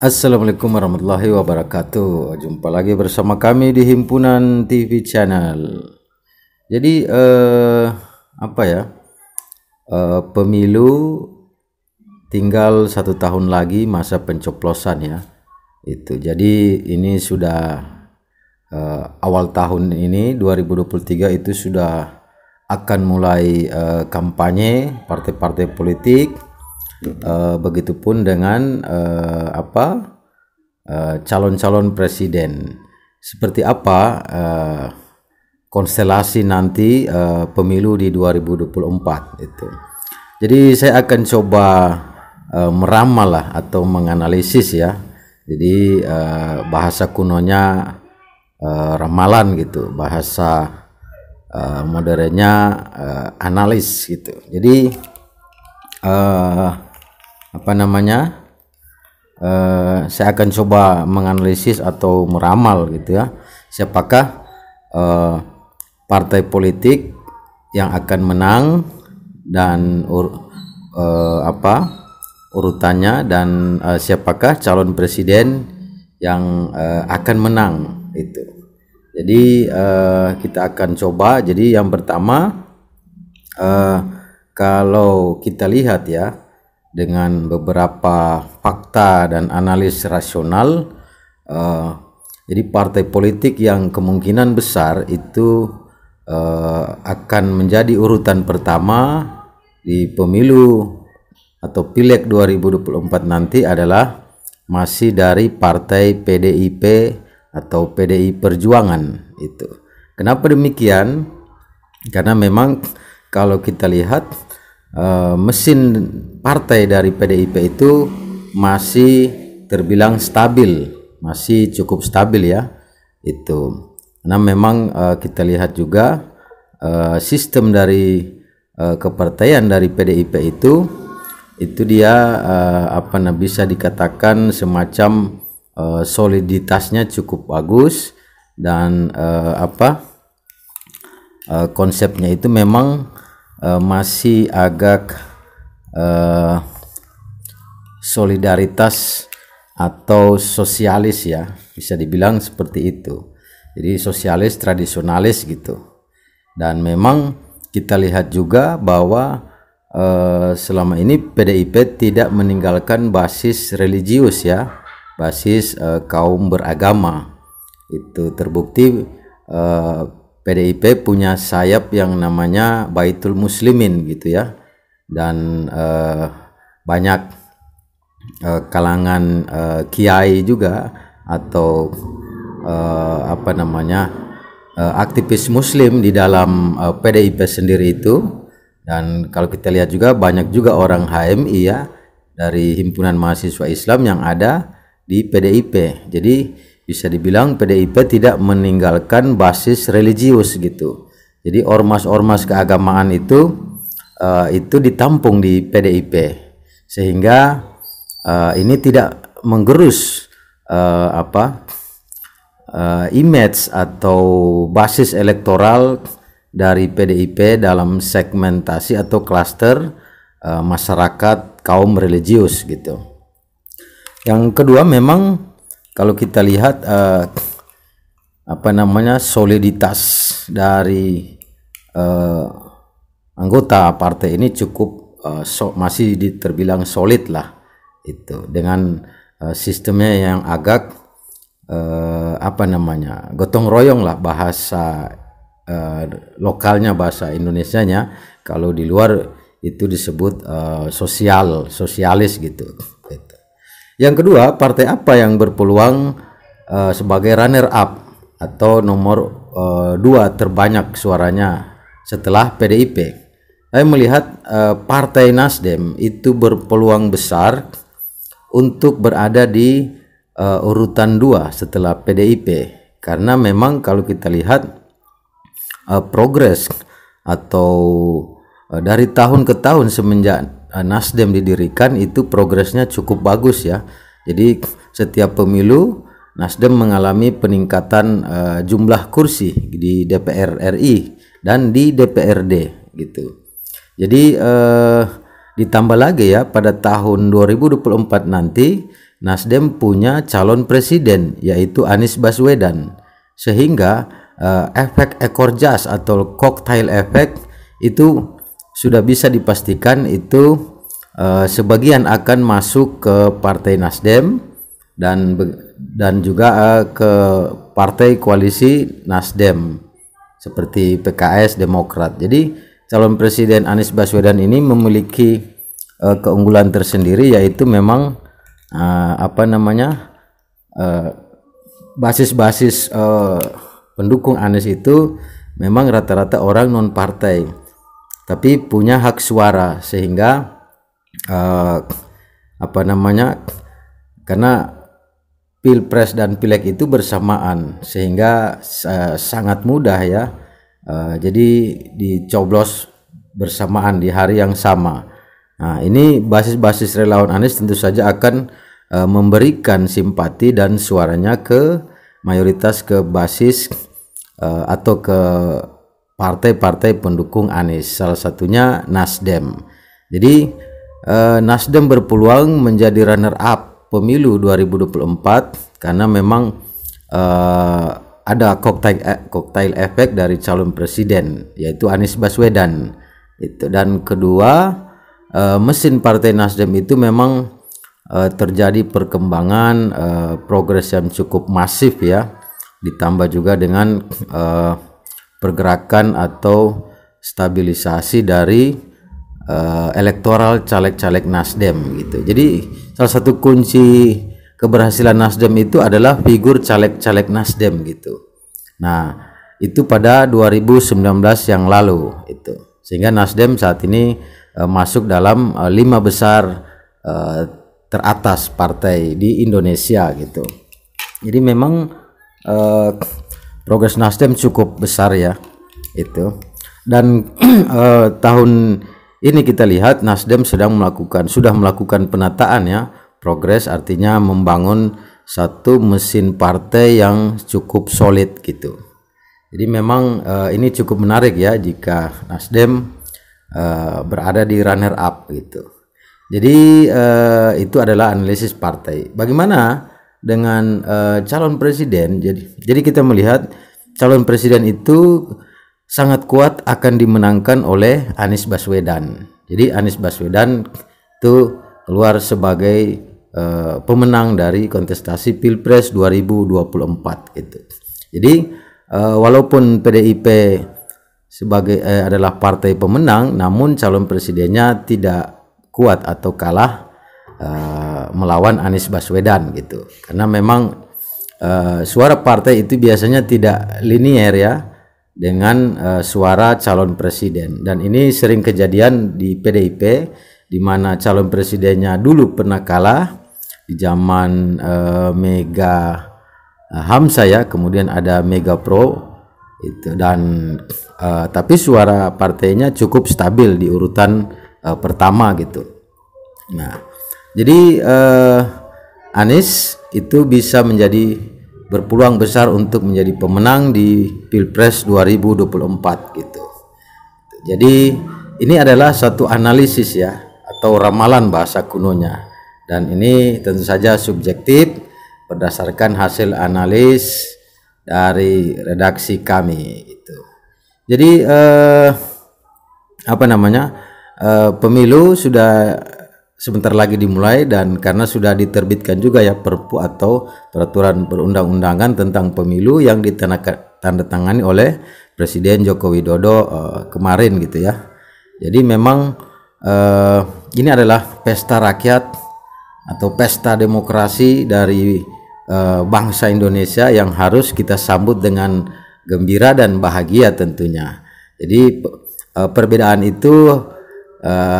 Assalamualaikum warahmatullahi wabarakatuh. Jumpa lagi bersama kami di Himpunan TV Channel. Jadi pemilu tinggal 1 tahun lagi masa pencoblosan ya. Jadi ini sudah awal tahun ini 2023 itu sudah akan mulai kampanye partai-partai politik. Begitupun dengan calon-calon presiden. Seperti apa konstelasi nanti pemilu di 2024 itu. Jadi saya akan coba meramal lah atau menganalisis ya. Jadi bahasa kunonya ramalan gitu, bahasa modernnya analis gitu. Jadi saya akan coba menganalisis atau meramal gitu ya, siapakah partai politik yang akan menang dan urutannya, dan siapakah calon presiden yang akan menang itu. Jadi kita akan coba. Jadi yang pertama, kalau kita lihat ya, dengan beberapa fakta dan analis rasional, jadi partai politik yang kemungkinan besar itu akan menjadi urutan pertama di pemilu atau pileg 2024 nanti adalah masih dari partai PDIP atau PDI Perjuangan itu. Kenapa demikian? Karena memang kalau kita lihat mesin partai dari PDIP itu masih terbilang stabil, masih cukup stabil ya itu. Nah memang kita lihat juga sistem dari kepartaian dari PDIP itu dia bisa dikatakan semacam soliditasnya cukup bagus, dan konsepnya itu memang masih agak solidaritas atau sosialis ya, bisa dibilang seperti itu. Jadi sosialis tradisionalis gitu. Dan memang kita lihat juga bahwa selama ini PDIP tidak meninggalkan basis religius ya, basis kaum beragama. Itu terbukti PDIP punya sayap yang namanya Baitul Muslimin gitu ya, dan banyak kalangan kiai juga atau aktivis muslim di dalam PDIP sendiri itu. Dan kalau kita lihat juga banyak juga orang HMI ya, dari Himpunan Mahasiswa Islam yang ada di PDIP. Jadi bisa dibilang PDIP tidak meninggalkan basis religius gitu. Jadi ormas-ormas keagamaan itu ditampung di PDIP, sehingga ini tidak menggerus image atau basis elektoral dari PDIP dalam segmentasi atau klaster masyarakat kaum religius gitu. Yang kedua, memang kalau kita lihat soliditas dari anggota partai ini cukup masih terbilang solid lah itu, dengan sistemnya yang agak gotong royong lah, bahasa lokalnya, bahasa Indonesianya. Kalau di luar itu disebut sosialis gitu. Yang kedua, partai apa yang berpeluang sebagai runner up atau nomor 2 terbanyak suaranya setelah PDIP? Saya melihat Partai Nasdem itu berpeluang besar untuk berada di urutan 2 setelah PDIP, karena memang kalau kita lihat progres atau dari tahun ke tahun semenjak Nasdem didirikan itu progresnya cukup bagus ya. Jadi setiap pemilu Nasdem mengalami peningkatan jumlah kursi di DPR RI dan di DPRD gitu. Jadi ditambah lagi ya, pada tahun 2024 nanti Nasdem punya calon presiden yaitu Anies Baswedan, sehingga efek ekor jas atau cocktail effect itu sudah bisa dipastikan itu sebagian akan masuk ke Partai Nasdem dan juga ke partai koalisi Nasdem seperti PKS, Demokrat. Jadi calon presiden Anies Baswedan ini memiliki keunggulan tersendiri, yaitu memang basis-basis pendukung Anies itu memang rata-rata orang non partai tapi punya hak suara, sehingga karena Pilpres dan Pileg itu bersamaan, sehingga sangat mudah ya, jadi dicoblos bersamaan di hari yang sama. Nah, ini basis-basis relawan Anies tentu saja akan memberikan simpati dan suaranya ke mayoritas ke basis atau ke partai-partai pendukung Anies, salah satunya Nasdem. Jadi Nasdem berpeluang menjadi runner up pemilu 2024 karena memang ada cocktail efek dari calon presiden yaitu Anies Baswedan itu. Dan kedua, mesin Partai Nasdem itu memang terjadi perkembangan progres yang cukup masif ya, ditambah juga dengan pergerakan atau stabilisasi dari elektoral caleg-caleg Nasdem gitu. Jadi salah satu kunci keberhasilan Nasdem itu adalah figur caleg-caleg Nasdem gitu. Nah, itu pada 2019 yang lalu itu. Sehingga Nasdem saat ini masuk dalam 5 besar teratas partai di Indonesia gitu. Jadi memang progres Nasdem cukup besar ya itu. Dan tahun ini kita lihat Nasdem sudah melakukan penataan ya, progres artinya membangun satu mesin partai yang cukup solid gitu. Jadi memang ini cukup menarik ya jika Nasdem berada di runner up gitu. Jadi itu adalah analisis partai. Bagaimana dengan calon presiden? Jadi kita melihat calon presiden itu sangat kuat akan dimenangkan oleh Anies Baswedan. Jadi Anies Baswedan itu keluar sebagai pemenang dari kontestasi Pilpres 2024 gitu. Jadi walaupun PDIP sebagai adalah partai pemenang, namun calon presidennya tidak kuat atau kalah melawan Anies Baswedan gitu. Karena memang suara partai itu biasanya tidak linier ya dengan suara calon presiden, dan ini sering kejadian di PDIP di mana calon presidennya dulu pernah kalah di zaman Mega Hamzah ya, kemudian ada Mega Pro itu, dan tapi suara partainya cukup stabil di urutan pertama gitu. Nah, jadi Anies itu bisa berpeluang besar untuk menjadi pemenang di Pilpres 2024 gitu. Jadi ini adalah satu analisis ya, atau ramalan bahasa kunonya, dan ini tentu saja subjektif berdasarkan hasil analis dari redaksi kami itu. Jadi pemilu sudah sebentar lagi dimulai, dan karena sudah diterbitkan juga ya Perpu atau peraturan perundang-undangan tentang pemilu yang ditandatangani oleh Presiden Joko Widodo kemarin gitu ya. Jadi memang ini adalah pesta rakyat atau pesta demokrasi dari bangsa Indonesia yang harus kita sambut dengan gembira dan bahagia tentunya. Jadi perbedaan itu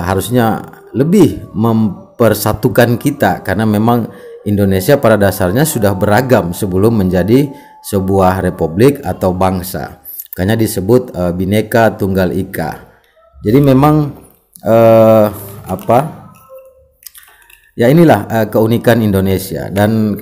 harusnya lebih mempersatukan kita, karena memang Indonesia pada dasarnya sudah beragam sebelum menjadi sebuah republik atau bangsa. Makanya disebut Bhinneka Tunggal Ika. Jadi memang ya inilah keunikan Indonesia, dan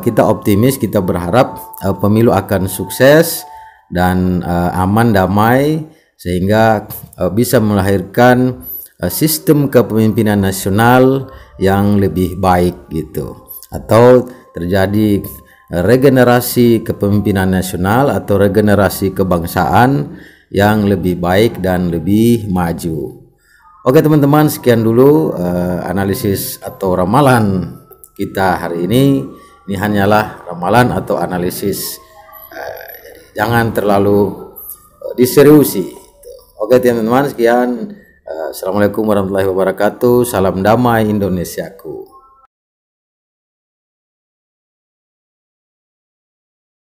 kita optimis, kita berharap pemilu akan sukses dan aman damai, sehingga bisa melahirkan sistem kepemimpinan nasional yang lebih baik gitu. atau terjadi regenerasi kepemimpinan nasional atau regenerasi kebangsaan yang lebih baik dan lebih maju. Oke teman-teman, sekian dulu analisis atau ramalan kita hari ini. Ini hanyalah ramalan atau analisis, jangan terlalu diseriusi. Oke teman-teman, sekian. Assalamualaikum warahmatullahi wabarakatuh. Salam damai Indonesiaku.